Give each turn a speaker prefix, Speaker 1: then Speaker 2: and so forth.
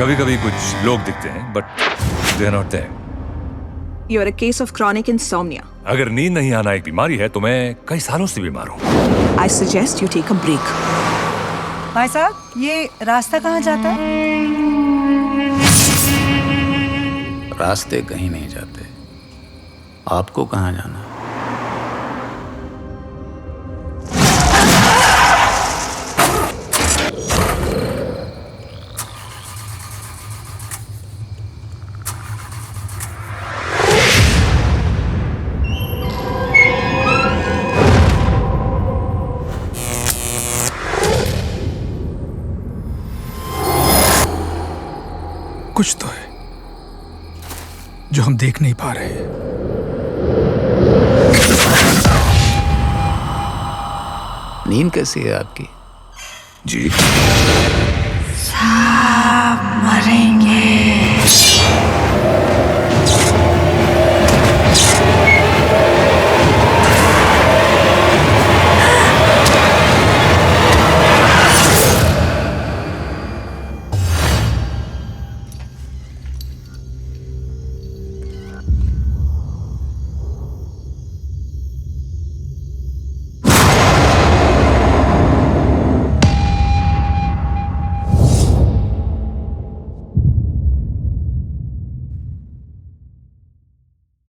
Speaker 1: कभी कभी कुछ लोग दिखते हैं but they are not there.
Speaker 2: You are a case of chronic insomnia.
Speaker 1: अगर नींद नहीं आना एक बीमारी है तो मैं कई सालों से बीमार हूँ।
Speaker 2: I suggest you take a break.
Speaker 3: भाई साहब, ये रास्ता कहाँ जाता है?
Speaker 4: रास्ते कहीं नहीं जाते, आपको कहाँ जाना है?
Speaker 5: कुछ तो है जो हम देख नहीं पा रहे हैं।
Speaker 4: नींद कैसी है आपकी?
Speaker 1: जी